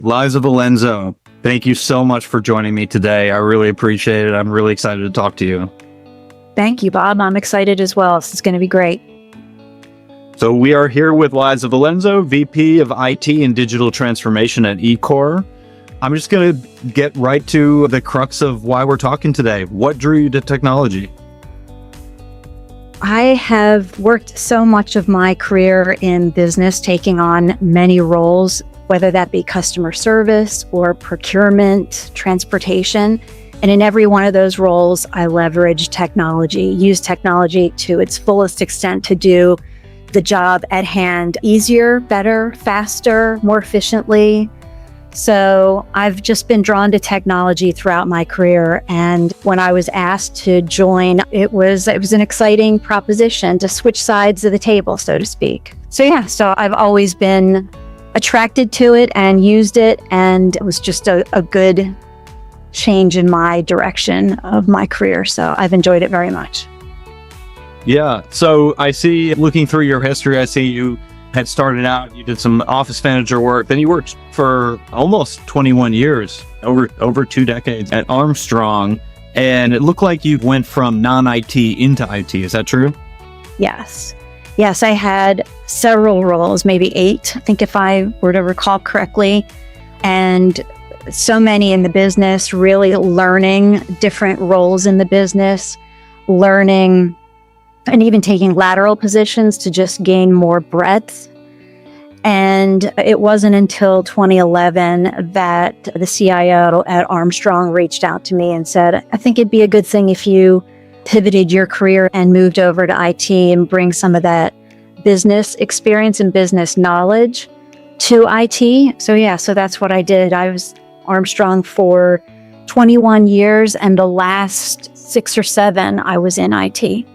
Lyza Valenzo, thank you so much for joining me today. I really appreciate it. I'm really excited to talk to you. Thank you, Bob. I'm excited as well. This is going to be great. So we are here with Lyza Valenzo, VP of IT and Digital Transformation at ECORE. I'm just going to get right to the crux of why we're talking today. What drew you to technology? I have worked so much of my career in business, taking on many roles, whether that be customer service or procurement, transportation. And in every one of those roles, I leveraged technology, used technology to its fullest extent to do the job at hand easier, better, faster, more efficiently. So I've just been drawn to technology throughout my career. And when I was asked to join, it was an exciting proposition to switch sides of the table, so to speak. So I've always been attracted to it and used it. And it was just a good change in my direction of my career. So I've enjoyed it very much. Yeah. So I see, looking through your history, I see you had started out, you did some office manager work, then you worked for almost 21 years, over 2 decades at Armstrong. And it looked like you went from non-IT into IT. Is that true? Yes. Yes, I had several roles, maybe 8, I think if I were to recall correctly. And so many in the business, really learning different roles in the business, learning and even taking lateral positions to just gain more breadth. And it wasn't until 2011 that the CIO at Armstrong reached out to me and said, I think it'd be a good thing if you pivoted your career and moved over to IT and bring some of that business experience and business knowledge to IT. So that's what I did. I was Armstrong for 21 years, and the last 6 or 7, I was in IT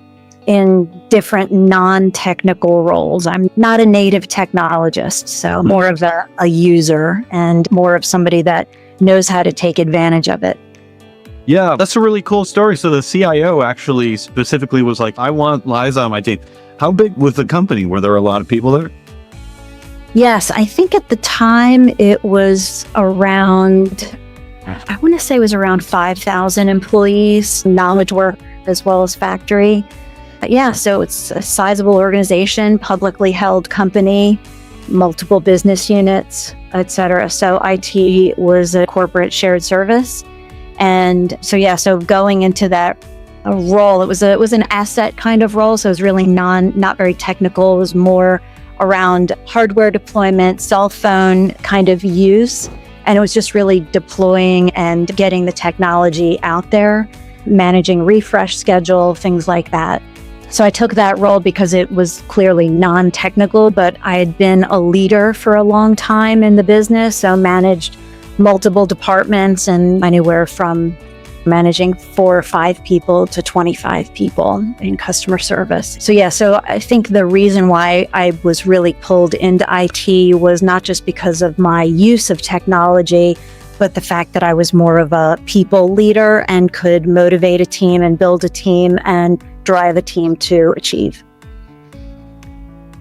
in different non-technical roles. I'm not a native technologist, so more of a user and more of somebody that knows how to take advantage of it. Yeah, that's a really cool story. So the CIO actually specifically was like, I want Lyza on my team. How big was the company? Were there a lot of people there? Yes, I think at the time it was around, I want to say it was around 5,000 employees, knowledge work as well as factory. Yeah, so it's a sizable organization, publicly held company, multiple business units, etc. So IT was a corporate shared service. And so going into that role, it was an asset kind of role. So it was really not very technical. It was more around hardware deployment, cell phone kind of use. And it was just really deploying and getting the technology out there, managing refresh schedule, things like that. So I took that role because it was clearly non-technical, but I had been a leader for a long time in the business, so managed multiple departments and anywhere from managing 4 or 5 people to 25 people in customer service. So I think the reason why I was really pulled into IT was not just because of my use of technology, but the fact that I was more of a people leader and could motivate a team and build a team and drive a team to achieve.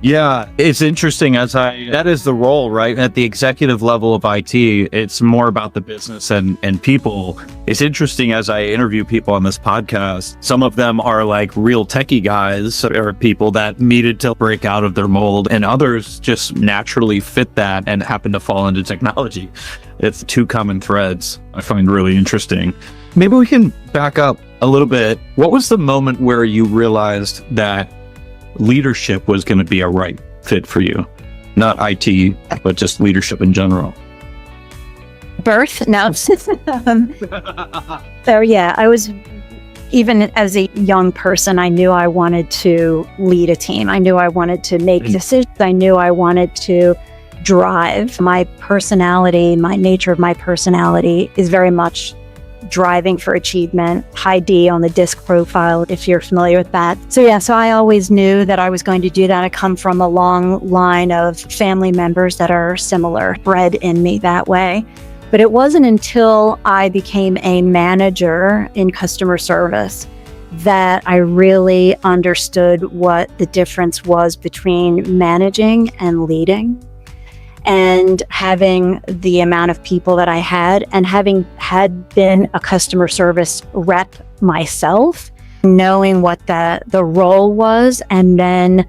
Yeah, it's interesting that is the role, right? At the executive level of IT, it's more about the business and people. It's interesting as I interview people on this podcast, some of them are like real techie guys or people that needed to break out of their mold, and others just naturally fit that and happen to fall into technology. It's 2 common threads I find really interesting. Maybe we can back up a little bit. What was the moment where you realized that leadership was going to be a right fit for you? Not IT, but just leadership in general. Birth? No. I was, even as a young person, I knew I wanted to lead a team. I knew I wanted to make decisions. I knew I wanted to drive. My personality, my nature of my personality is very much driving for achievement, high D on the DISC profile, if you're familiar with that. So I always knew that I was going to do that. I come from a long line of family members that are similar, bred in me that way. But it wasn't until I became a manager in customer service that I really understood what the difference was between managing and leading. And having the amount of people that I had, and having had been a customer service rep myself, knowing what the role was, and then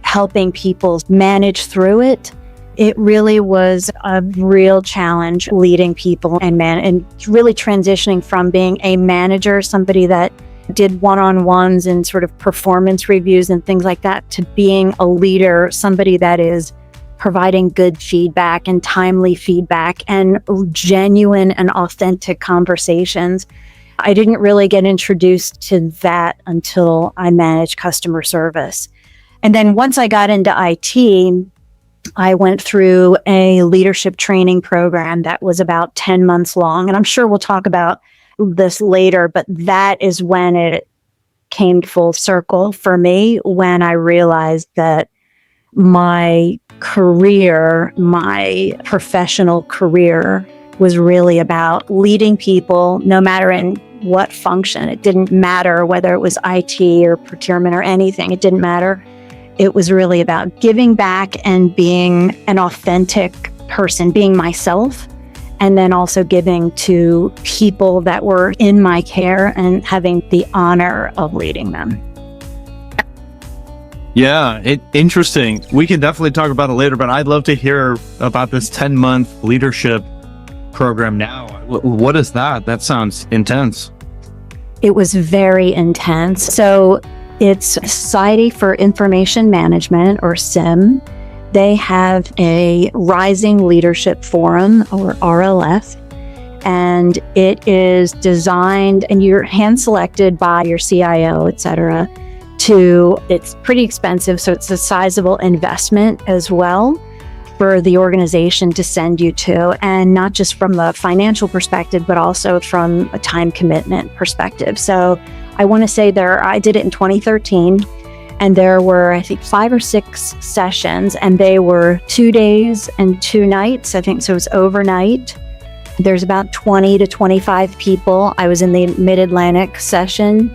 helping people manage through it, it really was a real challenge leading people and really transitioning from being a manager, somebody that did one-on-ones and sort of performance reviews and things like that, to being a leader, somebody that is providing good feedback and timely feedback and genuine and authentic conversations. I didn't really get introduced to that until I managed customer service. And then once I got into IT, I went through a leadership training program that was about 10 months long. And I'm sure we'll talk about this later, but that is when it came full circle for me, when I realized that my career, my professional career, was really about leading people, no matter in what function. It didn't matter whether it was IT or procurement or anything. It didn't matter. It was really about giving back and being an authentic person, being myself, and then also giving to people that were in my care and having the honor of leading them. Yeah, interesting. We can definitely talk about it later, but I'd love to hear about this 10-month leadership program now. What is that? That sounds intense. It was very intense. So it's Society for Information Management, or SIM. They have a Rising Leadership Forum, or RLF, and it is designed, and you're hand selected by your CIO, et cetera. It's pretty expensive, so it's a sizable investment as well for the organization to send you to, and not just from the financial perspective, but also from a time commitment perspective. So I want to say I did it in 2013, and there were, I think, 5 or 6 sessions, and they were 2 days and 2 nights. I think so. It was overnight. There's about 20 to 25 people. I was in the Mid-Atlantic session,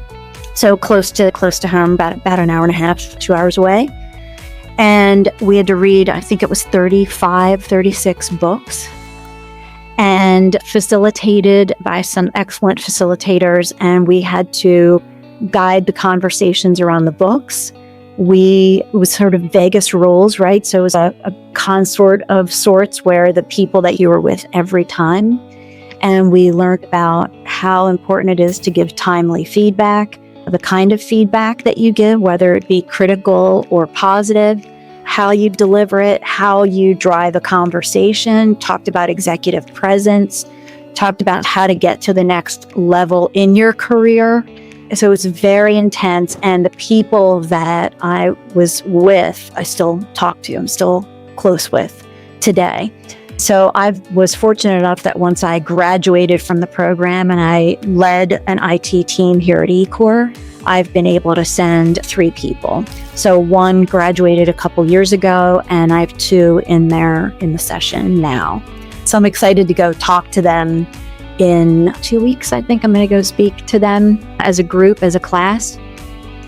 so close to home, about an hour and a half, 2 hours away. And we had to read, I think it was 36 books, and facilitated by some excellent facilitators. And we had to guide the conversations around the books. It was sort of Vegas rules, right? So it was a consort of sorts, where the people that you were with every time. And we learned about how important it is to give timely feedback, the kind of feedback that you give, whether it be critical or positive, how you deliver it, how you drive a conversation, talked about executive presence, talked about how to get to the next level in your career. So it was very intense. And the people that I was with, I still talk to, I'm still close with today. So I was fortunate enough that once I graduated from the program and I led an IT team here at ECORE, I've been able to send 3 people. So 1 graduated a couple years ago, and I have 2 in the session now. So I'm excited to go talk to them in 2 weeks. I think I'm going to go speak to them as a group, as a class.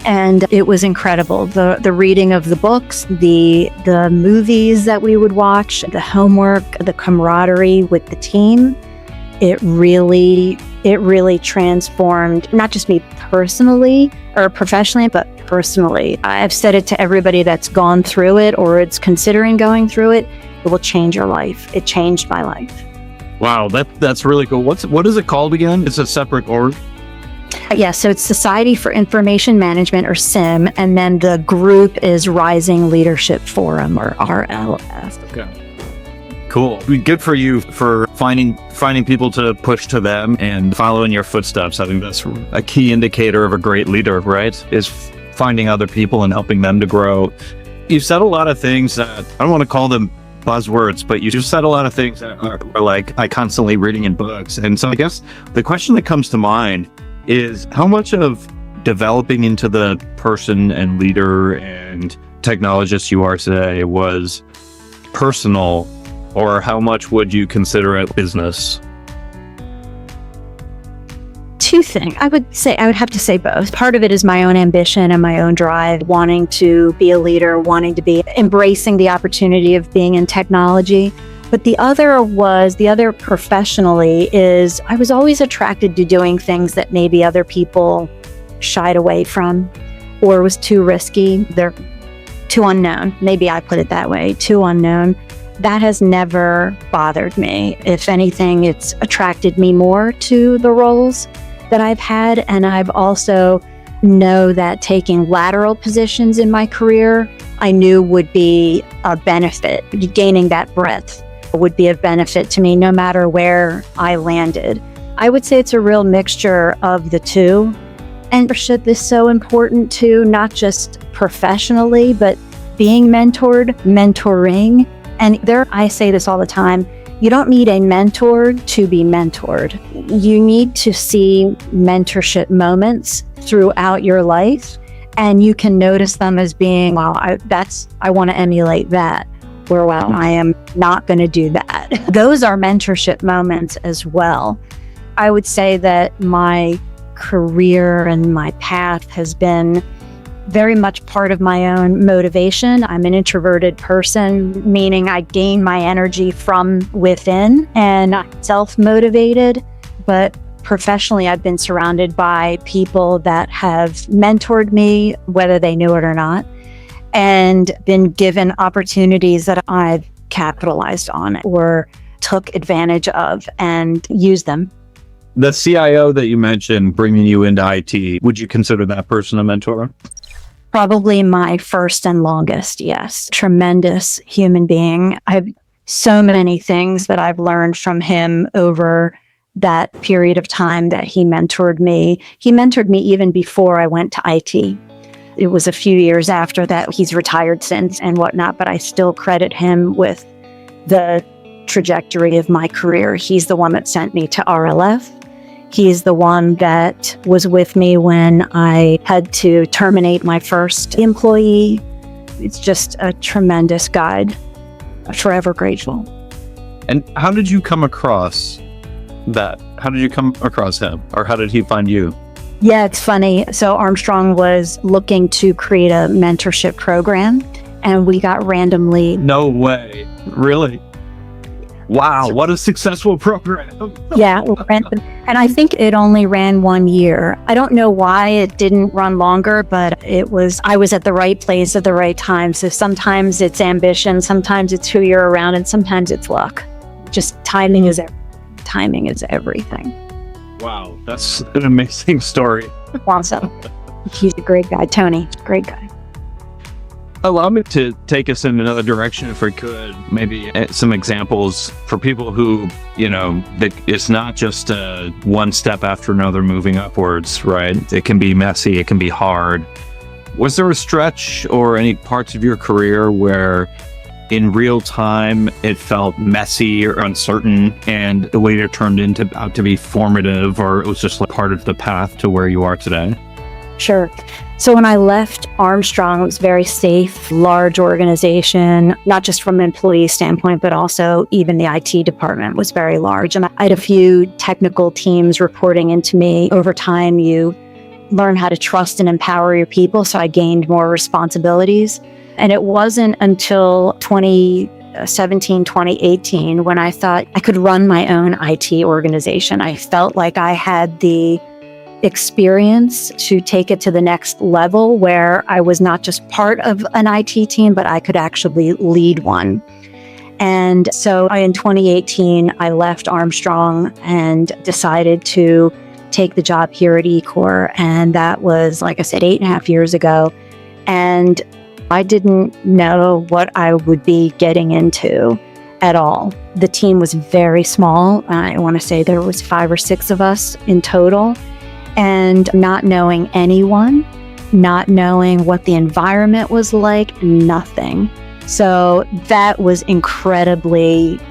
And it was incredible. The reading of the books, the movies that we would watch, the homework, the camaraderie with the team. It really transformed not just me personally or professionally, but personally. I've said it to everybody that's gone through it or it's considering going through it. It will change your life. It changed my life. Wow, that's really cool. What is it called again? It's a separate org? Yeah, so it's Society for Information Management, or SIM, and then the group is Rising Leadership Forum, or RLF. Okay. Cool. Good for you for finding people to push to them and follow in your footsteps. I think that's a key indicator of a great leader, right? Is finding other people and helping them to grow. You've said a lot of things that, I don't want to call them buzzwords, but you just said a lot of things that are like I constantly reading in books. And so I guess the question that comes to mind is, how much of developing into the person and leader and technologist you are today was personal, or how much would you consider it business? two things. I would have to say both. Part of it is my own ambition and my own drive, wanting to be a leader, wanting to be embracing the opportunity of being in technology. But the other professionally is I was always attracted to doing things that maybe other people shied away from or was too risky. They're too unknown. Maybe I put it that way, too unknown. That has never bothered me. If anything, it's attracted me more to the roles that I've had. And I've also know that taking lateral positions in my career, I knew would be a benefit. Gaining that breadth would be a benefit to me no matter where I landed. I would say it's a real mixture of the two. And mentorship is so important too, not just professionally, but being mentored, mentoring. And I say this all the time, you don't need a mentor to be mentored. You need to see mentorship moments throughout your life, and you can notice them as being, wow, I want to emulate that, or wow, I am not going to do that. Those are mentorship moments as well. I would say that my career and my path has been very much part of my own motivation. I'm an introverted person, meaning I gain my energy from within and I'm self-motivated. But professionally, I've been surrounded by people that have mentored me, whether they knew it or not, and been given opportunities that I've capitalized on or took advantage of and used them. The CIO that you mentioned bringing you into IT, would you consider that person a mentor? Probably my first and longest, yes. Tremendous human being. I have so many things that I've learned from him over that period of time that he mentored me. He mentored me even before I went to IT. It was a few years after that. He's retired since and whatnot, but I still credit him with the trajectory of my career. He's the one that sent me to RLF. He's the one that was with me when I had to terminate my first employee. It's just a tremendous guide. Forever grateful. And how did you come across that? How did you come across him? Or how did he find you? Yeah, it's funny. So Armstrong was looking to create a mentorship program, and we got randomly... No way. Really? Wow, what a successful program. Yeah, and I think it only ran 1 year. I don't know why it didn't run longer, but I was at the right place at the right time. So sometimes it's ambition, sometimes it's who you're around, and sometimes it's luck. Just timing is everything. Wow, that's an amazing story. Awesome. He's a great guy, Tony. Great guy. Allow me to take us in another direction if we could. Maybe some examples for people who, that it's not just one step after another moving upwards, right? It can be messy, it can be hard. Was there a stretch or any parts of your career where in real time it felt messy or uncertain and it later turned out to be formative, or it was just like part of the path to where you are today? Sure. So when I left Armstrong, it was very safe, large organization, not just from an employee standpoint, but also even the IT department was very large. And I had a few technical teams reporting into me. Over time, you learn how to trust and empower your people. So I gained more responsibilities. And it wasn't until 2017, 2018, when I thought I could run my own IT organization. I felt like I had the experience to take it to the next level where I was not just part of an IT team, but I could actually lead one. And so in 2018, I left Armstrong and decided to take the job here at ECORE. And that was, like I said, 8.5 years ago. And I didn't know what I would be getting into at all. The team was very small. I want to say there was 5 or 6 of us in total. And not knowing anyone, not knowing what the environment was like, nothing. So that was incredibly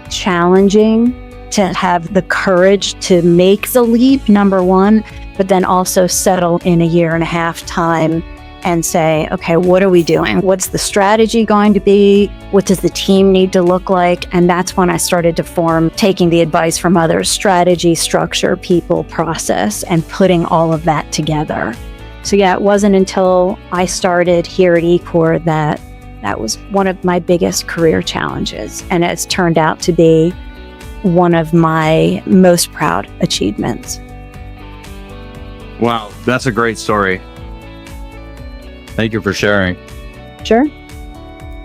challenging to have the courage to make the leap, number one, but then also settle in a 1.5 year time and say, okay, what are we doing? What's the strategy going to be? What does the team need to look like? And that's when I started to form, taking the advice from others, strategy, structure, people, process, and putting all of that together. So yeah, it wasn't until I started here at ECORE that was one of my biggest career challenges. And it's turned out to be one of my most proud achievements. Wow, that's a great story. Thank you for sharing. Sure.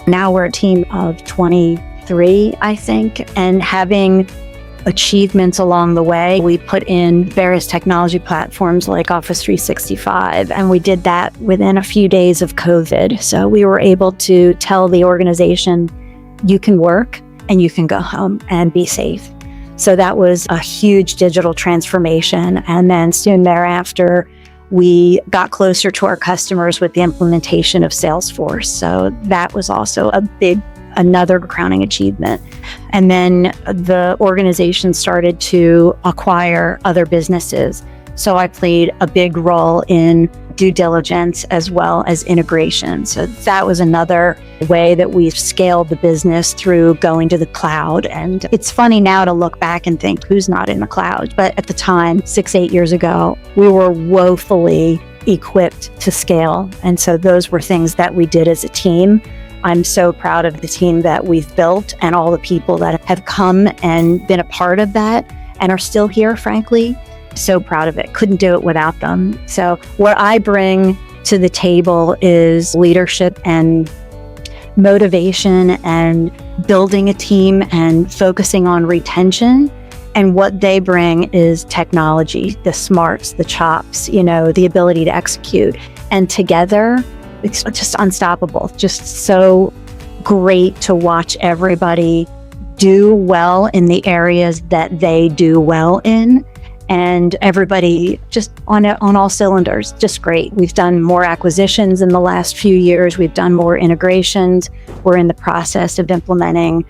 Now we're a team of 23, I think, and having achievements along the way. We put in various technology platforms like Office 365, and we did that within a few days of COVID. So we were able to tell the organization, you can work and you can go home and be safe. So that was a huge digital transformation. And then soon thereafter, we got closer to our customers with the implementation of Salesforce. So that was also another crowning achievement. And then the organization started to acquire other businesses. So I played a big role in due diligence as well as integration. So that was another way that we've scaled the business through going to the cloud. And it's funny now to look back and think, who's not in the cloud? But at the time, 6-8 years ago, we were woefully equipped to scale. And so those were things that we did as a team. I'm so proud of the team that we've built and all the people that have come and been a part of that and are still here, frankly. So proud of it. Couldn't do it without them. So what I bring to the table is leadership and motivation and building a team and focusing on retention. And what they bring is technology, the smarts, the chops, the ability to execute. And together, it's just unstoppable. Just so great to watch everybody do well in the areas that they do well in. And everybody just on all cylinders, just great. We've done more acquisitions in the last few years. We've done more integrations. We're in the process of implementing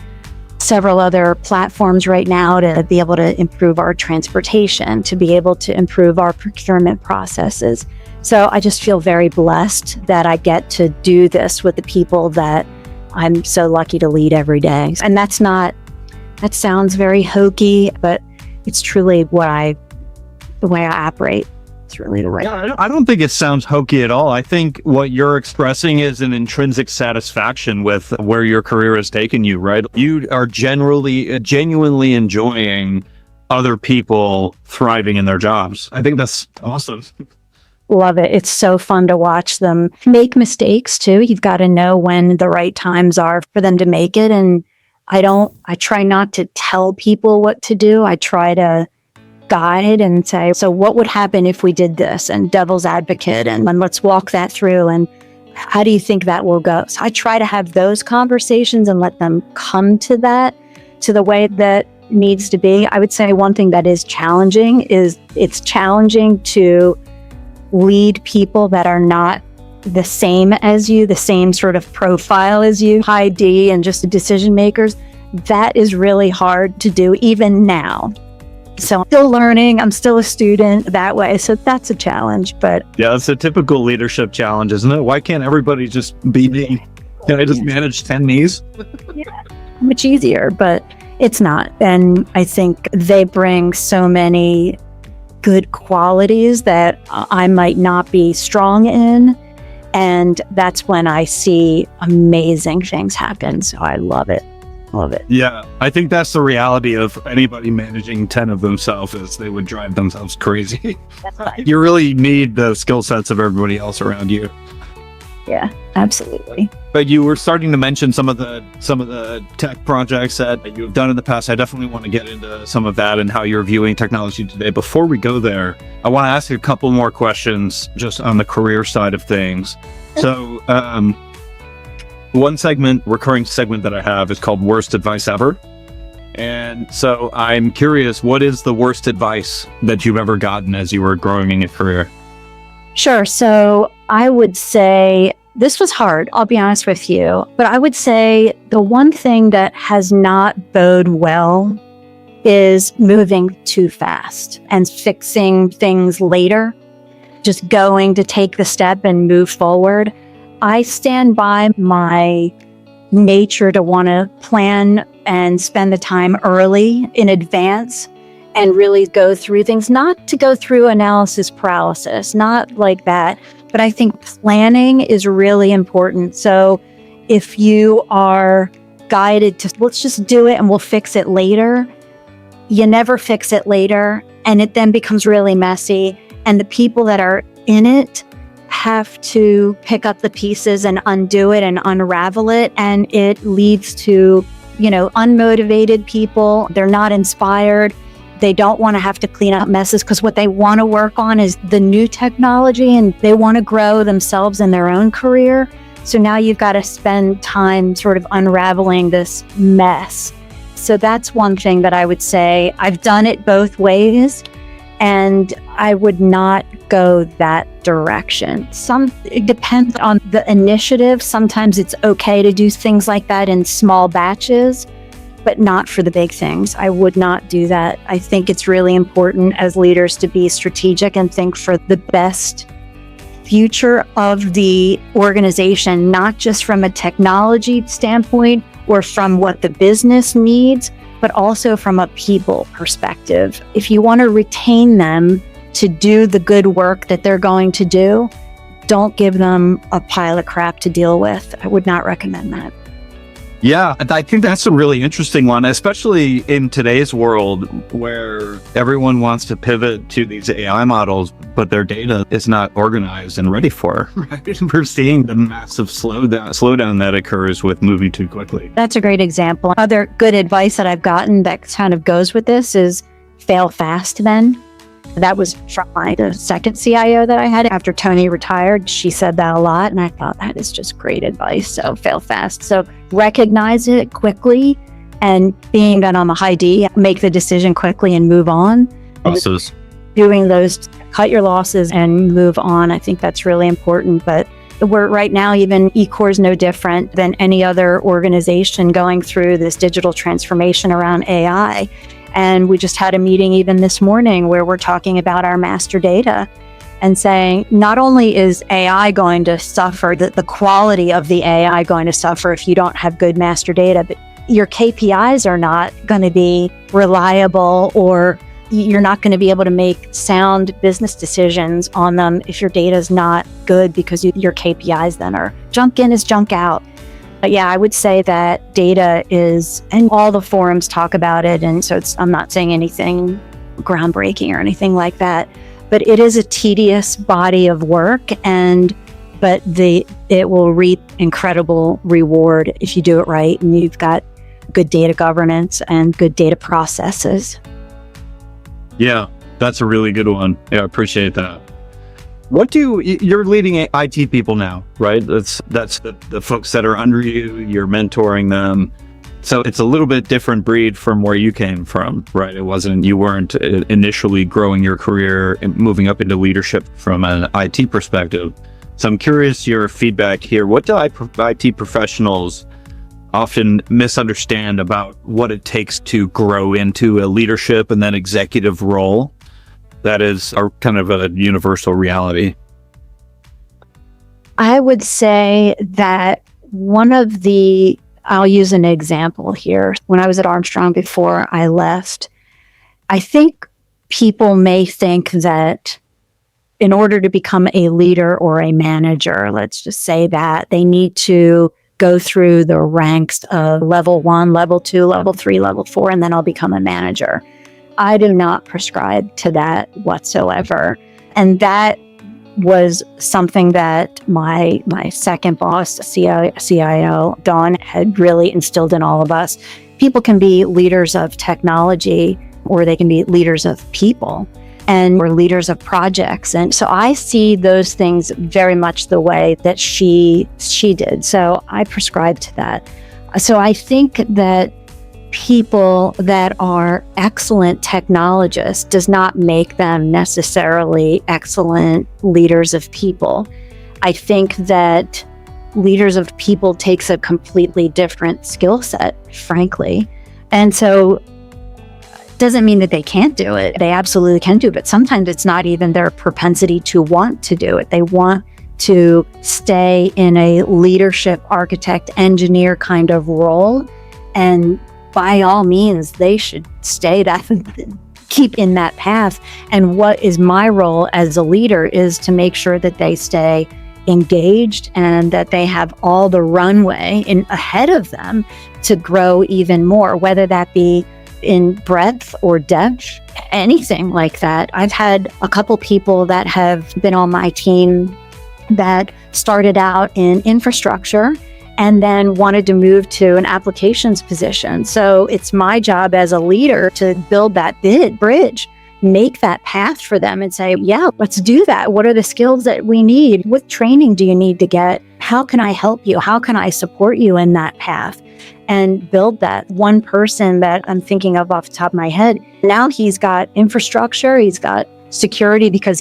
several other platforms right now to be able to improve our transportation, to be able to improve our procurement processes. So I just feel very blessed that I get to do this with the people that I'm so lucky to lead every day. And that sounds very hokey, but it's truly the way I operate. It's really the right. Yeah, I don't think it sounds hokey at all. I think what you're expressing is an intrinsic satisfaction with where your career has taken you, right? You are genuinely enjoying other people thriving in their jobs. I think that's awesome. Love it. It's so fun to watch them make mistakes too. You've got to know when the right times are for them to make it. And I try not to tell people what to do. I try to guide and say, so what would happen if we did this? And devil's advocate, and let's walk that through. And how do you think that will go? So I try to have those conversations and let them come to the way that needs to be. I would say one thing that is challenging is it's challenging to lead people that are not the same as you, the same sort of profile as you, high D and just decision makers. That is really hard to do even now. So I'm still learning. I'm still a student that way. So that's a challenge. But yeah, it's a typical leadership challenge, isn't it? Why can't everybody just be me? Can I just manage 10 knees? Yeah, much easier, but it's not. And I think they bring so many good qualities that I might not be strong in. And that's when I see amazing things happen. So I love it. Love it. Yeah, I think that's the reality of anybody managing 10 of themselves is they would drive themselves crazy. That's right. You really need the skill sets of everybody else around you. Yeah, absolutely. But you were starting to mention some of the tech projects that you've done in the past. I definitely want to get into some of that and how you're viewing technology today. Before we go there, I want to ask you a couple more questions just on the career side of things. So, one recurring segment that I have is called Worst Advice Ever. And so I'm curious, what is the worst advice that you've ever gotten as you were growing in your career? Sure. So I would say this was hard, I'll be honest with you. But I would say the one thing that has not bode well is moving too fast and fixing things later. just going to take the step and move forward. I stand by my nature to want to plan and spend the time early in advance and really go through things, not to go through analysis paralysis, not like that. But I think planning is really important. So if you are guided to, let's just do it and we'll fix it later, you never fix it later. And it then becomes really messy. And the people that are in it have to pick up the pieces and undo it and unravel it. And it leads to, unmotivated people. They're not inspired. They don't want to have to clean up messes because what they want to work on is the new technology and they want to grow themselves in their own career. So now you've got to spend time sort of unraveling this mess. So that's one thing that I would say. I've done it both ways and I would not go that direction. It depends on the initiative. Sometimes it's okay to do things like that in small batches, but not for the big things. I would not do that. I think it's really important as leaders to be strategic and think for the best future of the organization, not just from a technology standpoint or from what the business needs, but also from a people perspective. If you want to retain them to do the good work that they're going to do, don't give them a pile of crap to deal with. I would not recommend that. Yeah, I think that's a really interesting one, especially in today's world where everyone wants to pivot to these AI models, but their data is not organized and ready for it. Right? We're seeing the massive slowdown that occurs with moving too quickly. That's a great example. Other good advice that I've gotten that kind of goes with this is fail fast then. That was from the second CIO that I had after Tony retired. She said that a lot, and I thought that is just great advice. So fail fast. So recognize it quickly, and being that I'm a high D, make the decision quickly and move on. Losses. Doing those, cut your losses and move on. I think that's really important. But we're right now, even ECORE is no different than any other organization going through this digital transformation around AI. And we just had a meeting even this morning where we're talking about our master data and saying, not only is AI going to suffer, the quality of the AI going to suffer if you don't have good master data, but your KPIs are not going to be reliable, or you're not going to be able to make sound business decisions on them if your data is not good, because your KPIs then are junk in is junk out. But yeah, I would say that data is, and all the forums talk about it, and so I'm not saying anything groundbreaking or anything like that, but it is a tedious body of work, but it will reap incredible reward if you do it right and you've got good data governance and good data processes. Yeah, that's a really good one. Yeah, I appreciate that. You're leading IT people now, right? That's the folks that are under you, you're mentoring them. So it's a little bit different breed from where you came from, right? You weren't initially growing your career and moving up into leadership from an IT perspective. So I'm curious your feedback here. What do IT professionals often misunderstand about what it takes to grow into a leadership and then executive role that is kind of a universal reality? I would say that I'll use an example here. When I was at Armstrong before I left, I think people may think that in order to become a leader or a manager, let's just say that, they need to go through the ranks of level 1, level 2, level 3, level 4, and then I'll become a manager. I do not prescribe to that whatsoever. And that was something that my second boss, CIO, Dawn, had really instilled in all of us. People can be leaders of technology, or they can be leaders of people, or leaders of projects. And so I see those things very much the way that she did. So I prescribe to that. So I think that people that are excellent technologists does not make them necessarily excellent leaders of people. I think that leaders of people takes a completely different skill set, frankly. And so Doesn't mean that they can't do it. They absolutely can do it, but sometimes it's not even their propensity to want to do it. They want to stay in a leadership, architect, engineer kind of role. And by all means, they should stay keep in that path. And what is my role as a leader is to make sure that they stay engaged and that they have all the runway ahead of them to grow even more, whether that be in breadth or depth, anything like that. I've had a couple people that have been on my team that started out in infrastructure and then wanted to move to an applications position. So it's my job as a leader to build that bridge, make that path for them and say, yeah, let's do that. What are the skills that we need? What training do you need to get? How can I help you? How can I support you in that path? And build that. One person that I'm thinking of off the top of my head, now he's got infrastructure, he's got security because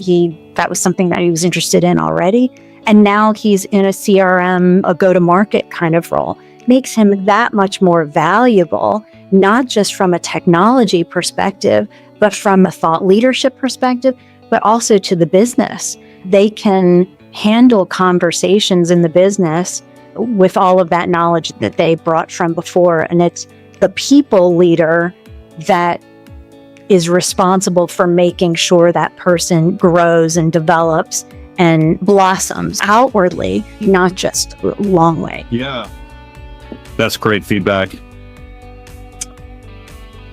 that was something that he was interested in already. And now he's in a CRM, a go-to-market kind of role. Makes him that much more valuable, not just from a technology perspective, but from a thought leadership perspective, but also to the business. They can handle conversations in the business with all of that knowledge that they brought from before. And it's the people leader that is responsible for making sure that person grows and develops and blossoms outwardly, not just a long way. Yeah, that's great feedback.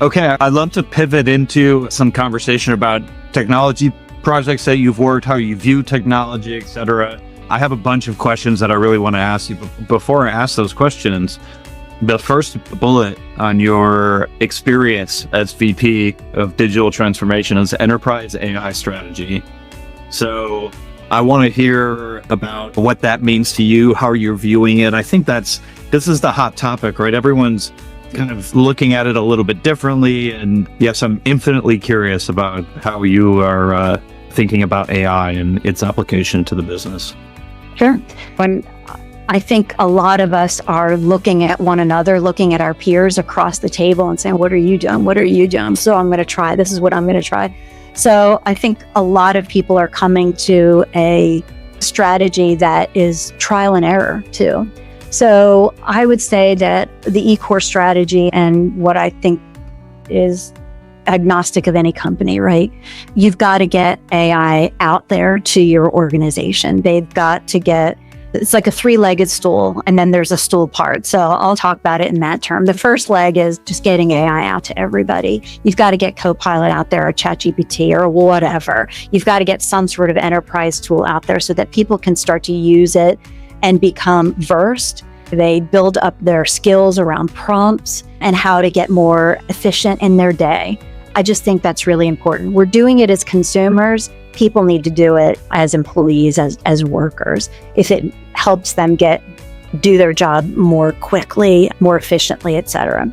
Okay, I'd love to pivot into some conversation about technology projects that you've worked, how you view technology, etc. I have a bunch of questions that I really want to ask you. But before I ask those questions, the first bullet on your experience as VP of Digital Transformation is Enterprise AI Strategy. So I want to hear about what that means to you, how you're viewing it. I think this is the hot topic, right? Everyone's kind of looking at it a little bit differently. And yes, I'm infinitely curious about how you are thinking about AI and its application to the business. Sure. When I think a lot of us are looking at one another, looking at our peers across the table and saying, what are you doing? What are you doing? So I'm going to try. This is what I'm going to try. So I think a lot of people are coming to a strategy that is trial and error too. So I would say that the ECORE strategy and what I think is agnostic of any company, right? You've got to get AI out there to your organization. They've got to it's like a three-legged stool, and then there's a stool part. So I'll talk about it in that term. The first leg is just getting AI out to everybody. You've got to get Copilot out there or ChatGPT or whatever. You've got to get some sort of enterprise tool out there so that people can start to use it and become versed. They build up their skills around prompts and how to get more efficient in their day. I just think that's really important. We're doing it as consumers. People need to do it as employees, as workers, if it helps them do their job more quickly, more efficiently, etc.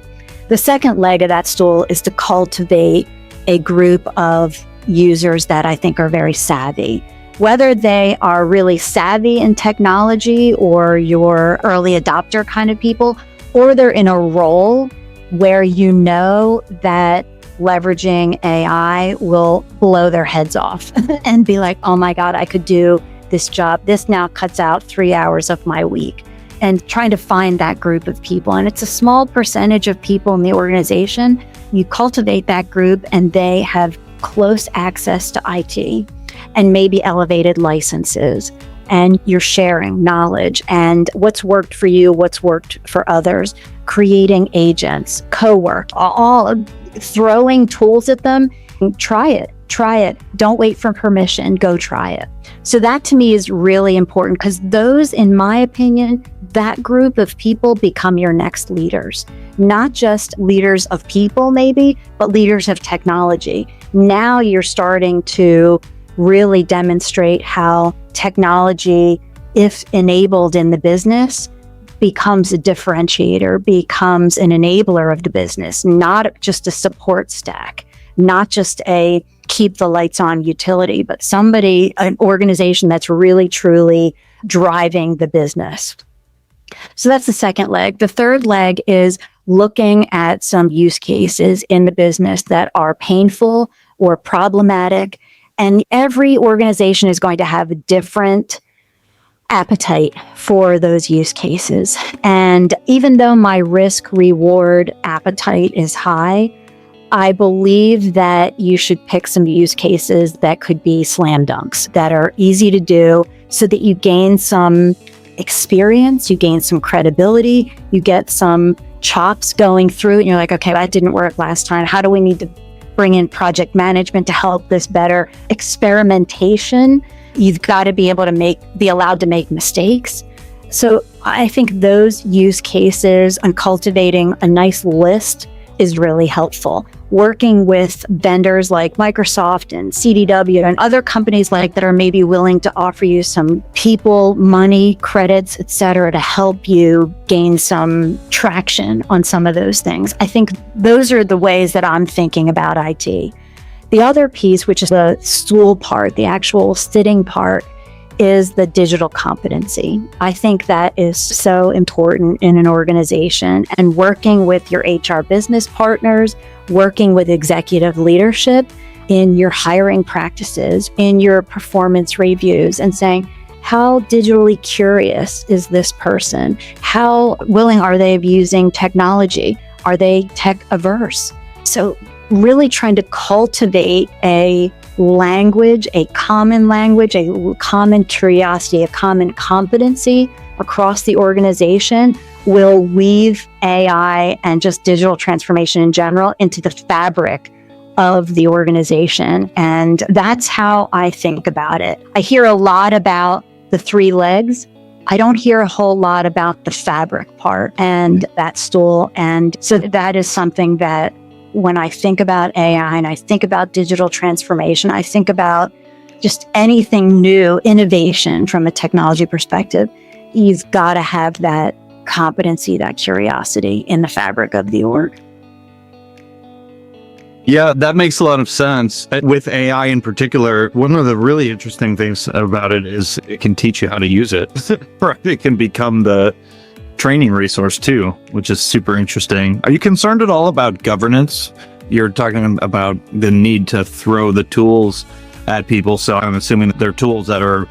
The second leg of that stool is to cultivate a group of users that I think are very savvy. Whether they are really savvy in technology or your early adopter kind of people, or they're in a role where you know that leveraging AI will blow their heads off and be like, oh my God, I could do this job. This now cuts out 3 hours of my week. And trying to find that group of people. And it's a small percentage of people in the organization. You cultivate that group and they have close access to IT and maybe elevated licenses. And you're sharing knowledge and what's worked for you, what's worked for others, creating agents, co-work, all throwing tools at them. Try it. Don't wait for permission. Go try it. So that to me is really important because those, in my opinion, that group of people become your next leaders, not just leaders of people maybe, but leaders of technology. Now you're starting to really demonstrate how technology, if enabled in the business, becomes a differentiator, becomes an enabler of the business, not just a support stack, not just a keep the lights on utility, but an organization that's really, truly driving the business. So that's the second leg. The third leg is looking at some use cases in the business that are painful or problematic. And every organization is going to have a different appetite for those use cases. And even though my risk reward appetite is high, I believe that you should pick some use cases that could be slam dunks, that are easy to do, so that you gain some experience, you gain some credibility, you get some chops going through, and you're like, okay, that didn't work last time. How do we need to bring in project management to help this better? Experimentation. You've got to be able to be allowed to make mistakes. So I think those use cases and cultivating a nice list is really helpful. Working with vendors like Microsoft and CDW and other companies like that are maybe willing to offer you some people, money, credits, et cetera, to help you gain some traction on some of those things. I think those are the ways that I'm thinking about IT. The other piece, which is the stool part, the actual sitting part, is the digital competency. I think that is so important in an organization, and working with your HR business partners, working with executive leadership in your hiring practices, in your performance reviews, and saying, how digitally curious is this person? How willing are they of using technology? Are they tech averse? So really trying to cultivate a language, a common curiosity, a common competency across the organization will weave AI and just digital transformation in general into the fabric of the organization. And that's how I think about it. I hear a lot about the three legs. I don't hear a whole lot about the fabric part and that stool. And so that is something that when I think about AI and I think about digital transformation, I think about just anything new, innovation from a technology perspective, you've got to have that competency, that curiosity in the fabric of the org. Yeah, that makes a lot of sense. With AI in particular, one of the really interesting things about it is it can teach you how to use it. It can become the training resource too, which is super interesting. Are you concerned at all about governance? You're talking about the need to throw the tools at people. So I'm assuming that they're tools that are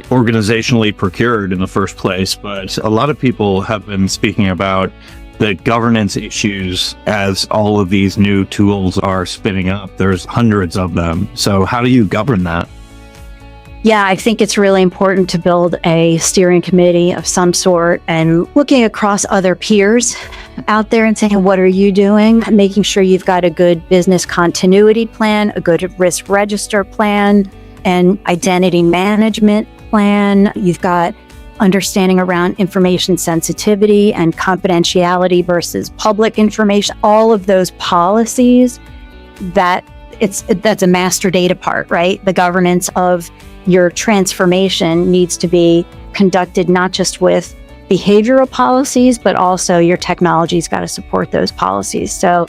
organizationally procured in the first place. But a lot of people have been speaking about the governance issues as all of these new tools are spinning up. There's hundreds of them. So how do you govern that? Yeah, I think it's really important to build a steering committee of some sort and looking across other peers out there and saying, what are you doing? Making sure you've got a good business continuity plan, a good risk register plan, and identity management plan. You've got understanding around information sensitivity and confidentiality versus public information. All of those policies, that's a master data part, right? The governance of your transformation needs to be conducted not just with behavioral policies, but also your technology's got to support those policies. So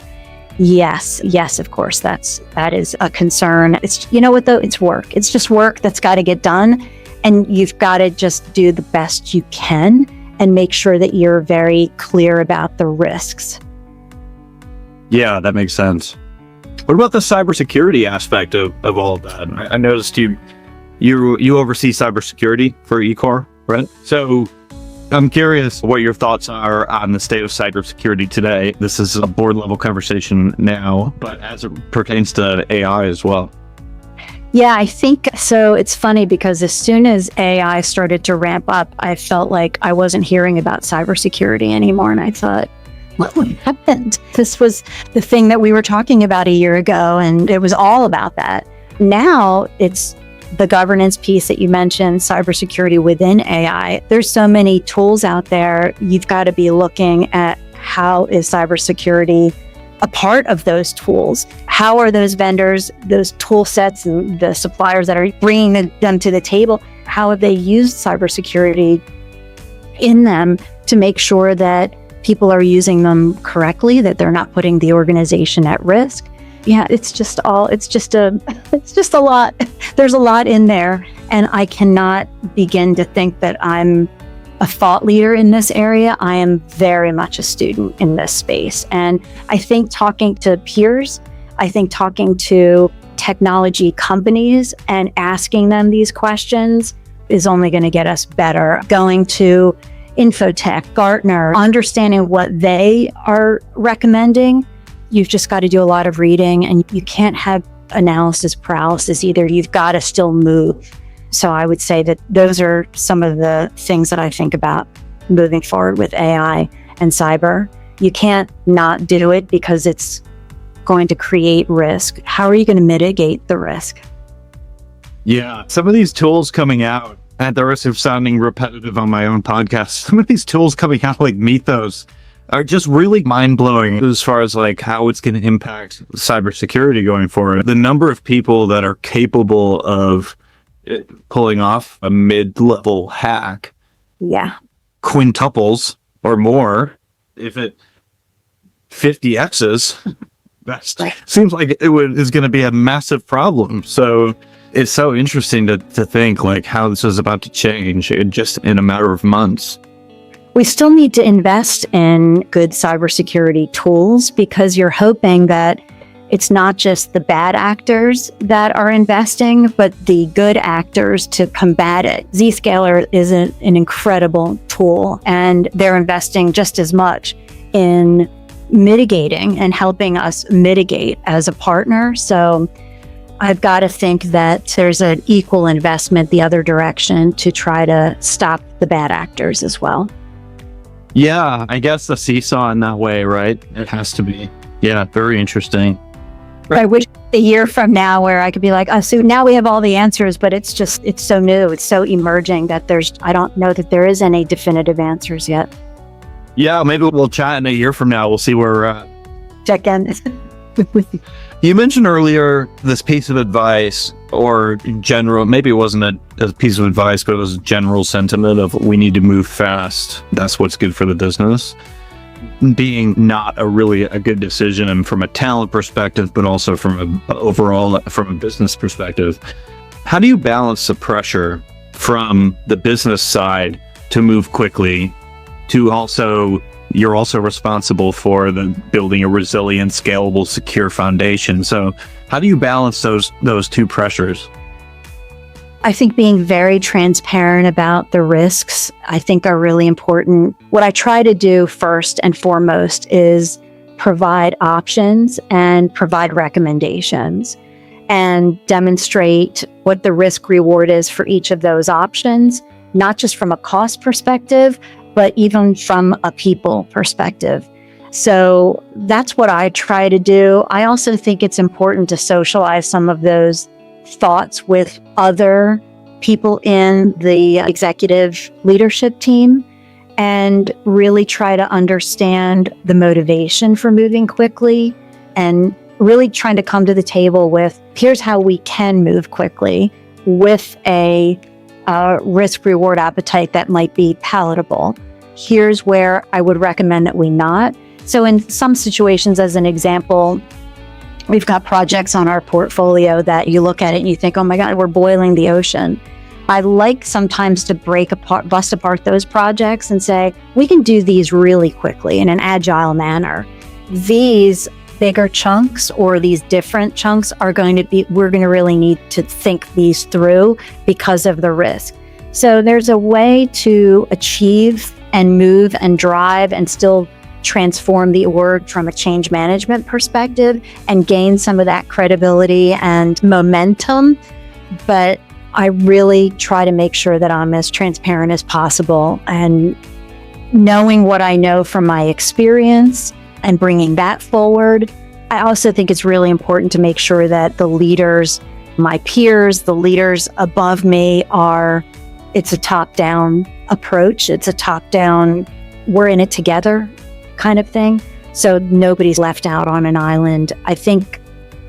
yes, of course, that is a concern. It's, you know what though, it's work. It's just work that's got to get done. And you've got to just do the best you can and make sure that you're very clear about the risks. Yeah, that makes sense. What about the cybersecurity aspect of all of that? I noticed you oversee cybersecurity for ECORE, right? So I'm curious what your thoughts are on the state of cybersecurity today. This is a board level conversation now, but as it pertains to AI as well. Yeah, I think so. It's funny because as soon as AI started to ramp up, I felt like I wasn't hearing about cybersecurity anymore. And I thought, what happened? This was the thing that we were talking about a year ago, and it was all about that. Now it's the governance piece that you mentioned, cybersecurity within AI. There's so many tools out there. You've got to be looking at how is cybersecurity a part of those tools. How are those vendors, those tool sets and the suppliers that are bringing them to the table, how have they used cybersecurity in them to make sure that people are using them correctly, that they're not putting the organization at risk? Yeah, it's just a lot. There's a lot in there, and I cannot begin to think that I'm a thought leader in this area. I am very much a student in this space. And I think talking to peers, I think talking to technology companies and asking them these questions is only going to get us better. Going to Infotech, Gartner, understanding what they are recommending. You've just got to do a lot of reading, and you can't have analysis paralysis either. You've got to still move. So I would say that those are some of the things that I think about moving forward with AI and cyber. You can't not do it because it's going to create risk. How are you going to mitigate the risk? Yeah, some of these tools coming out, at the risk of sounding repetitive on my own podcast, some of these tools coming out like Mythos are just really mind-blowing as far as like how it's going to impact cybersecurity going forward. The number of people that are capable of pulling off a mid-level hack, Yeah. quintuples or more, if it 50x's, that Right. seems like is going to be a massive problem. So it's so interesting to think like how this is about to change just in a matter of months. We still need to invest in good cybersecurity tools because you're hoping that it's not just the bad actors that are investing, but the good actors to combat it. Zscaler is an incredible tool, and they're investing just as much in mitigating and helping us mitigate as a partner. So I've got to think that there's an equal investment the other direction to try to stop the bad actors as well. Yeah, I guess the seesaw in that way, right? It has to be. Yeah, very interesting. I wish a year from now where I could be like, oh, so now we have all the answers, but it's so new. It's so emerging that I don't know that there is any definitive answers yet. Yeah, maybe we'll chat in a year from now. We'll see where we're at. Check in. You mentioned earlier this piece of advice, or in general, maybe it wasn't a piece of advice, but it was a general sentiment of we need to move fast. That's what's good for the business. Being not a good decision, and from a talent perspective, but also from a business perspective. How do you balance the pressure from the business side to move quickly to you're also responsible for building a resilient, scalable, secure foundation. So how do you balance those two pressures? I think being very transparent about the risks, I think are really important. What I try to do first and foremost is provide options and provide recommendations and demonstrate what the risk reward is for each of those options, not just from a cost perspective, but even from a people perspective. So that's what I try to do. I also think it's important to socialize some of those thoughts with other people in the executive leadership team and really try to understand the motivation for moving quickly and really trying to come to the table with, here's how we can move quickly with a risk-reward appetite that might be palatable. Here's where I would recommend that we not. So in some situations, as an example, we've got projects on our portfolio that you look at it and you think, oh my God, we're boiling the ocean. I like sometimes to bust apart those projects and say, we can do these really quickly in an agile manner. These bigger chunks or these different chunks we're going to really need to think these through because of the risk. So there's a way to achieve and move and drive and still transform the org from a change management perspective and gain some of that credibility and momentum. But I really try to make sure that I'm as transparent as possible, and knowing what I know from my experience and bringing that forward. I also think it's really important to make sure that the leaders, my peers, the leaders above me it's a top-down approach. It's a top-down, we're in it together kind of thing. So nobody's left out on an island. I think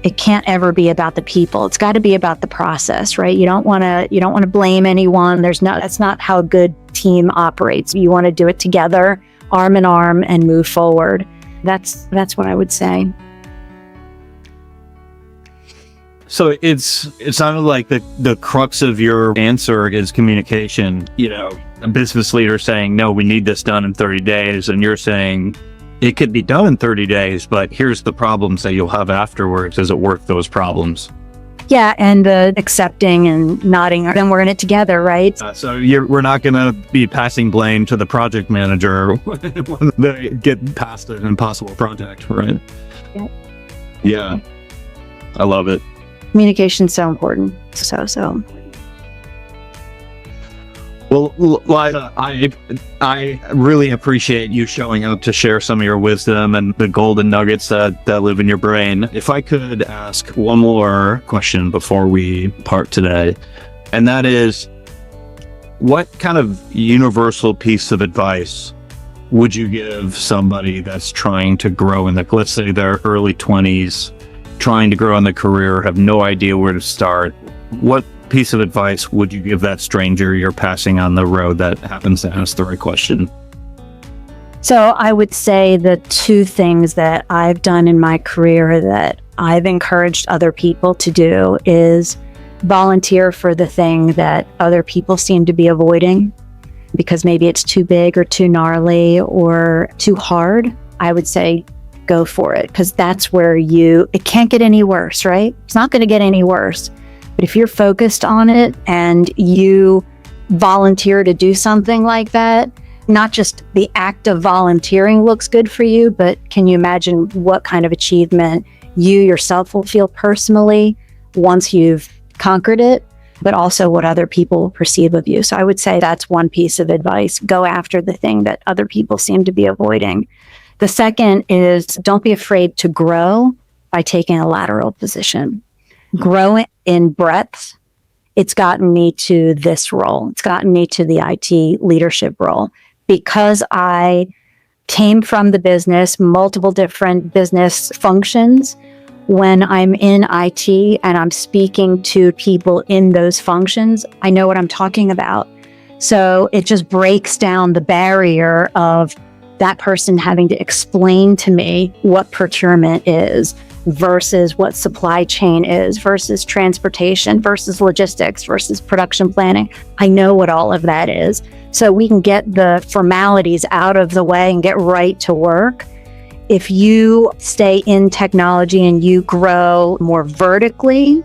it can't ever be about the people. It's got to be about the process, right? You don't want to blame anyone. That's not how a good team operates. You want to do it together, arm in arm, and move forward. That's what I would say. So it sounded like the crux of your answer is communication. A business leader saying, no, we need this done in 30 days. And you're saying it could be done in 30 days, but here's the problems that you'll have afterwards. Does it work those problems? Yeah, and accepting and nodding, then we're in it together, right? So we're not going to be passing blame to the project manager when they get past an impossible project, right? Yeah. Yeah, I love it. Communication is so important. So important. Well, Lyza, I really appreciate you showing up to share some of your wisdom and the golden nuggets that live in your brain. If I could ask one more question before we part today, and that is, what kind of universal piece of advice would you give somebody that's trying to grow in let's say their early 20s, trying to grow in their career, have no idea where to start? What piece of advice would you give that stranger you're passing on the road that happens to ask the right question? So I would say the two things that I've done in my career that I've encouraged other people to do is volunteer for the thing that other people seem to be avoiding because maybe it's too big or too gnarly or too hard. I would say go for it, because that's where it can't get any worse, right? It's not going to get any worse. But if you're focused on it and you volunteer to do something like that, not just the act of volunteering looks good for you, but can you imagine what kind of achievement you yourself will feel personally once you've conquered it, but also what other people will perceive of you. So I would say that's one piece of advice. Go after the thing that other people seem to be avoiding. The second is don't be afraid to grow by taking a lateral position. Growing in breadth, it's gotten me to this role. It's gotten me to the IT leadership role because I came from the business, multiple different business functions. When I'm in IT and I'm speaking to people in those functions, I know what I'm talking about. So it just breaks down the barrier of that person having to explain to me what procurement is versus what supply chain is versus transportation versus logistics versus production planning. I know what all of that is. So we can get the formalities out of the way and get right to work. If you stay in technology and you grow more vertically,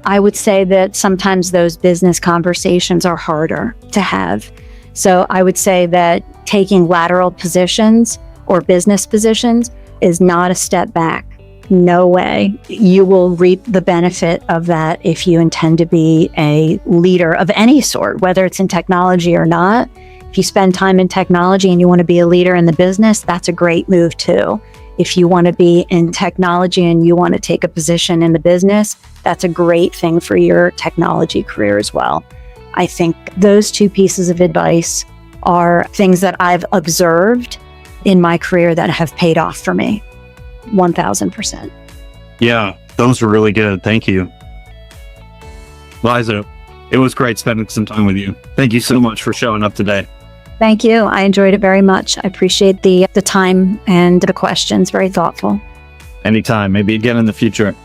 I would say that sometimes those business conversations are harder to have. So I would say that taking lateral positions or business positions is not a step back. No way. You will reap the benefit of that if you intend to be a leader of any sort, whether it's in technology or not. If you spend time in technology and you want to be a leader in the business, that's a great move too. If you want to be in technology and you want to take a position in the business, that's a great thing for your technology career as well. I think those two pieces of advice are things that I've observed in my career that have paid off for me. 1,000%. Yeah, those were really good. Thank you. Lyza, it was great spending some time with you. Thank you so much for showing up today. Thank you. I enjoyed it very much. I appreciate the time and the questions. Very thoughtful. Anytime, maybe again in the future.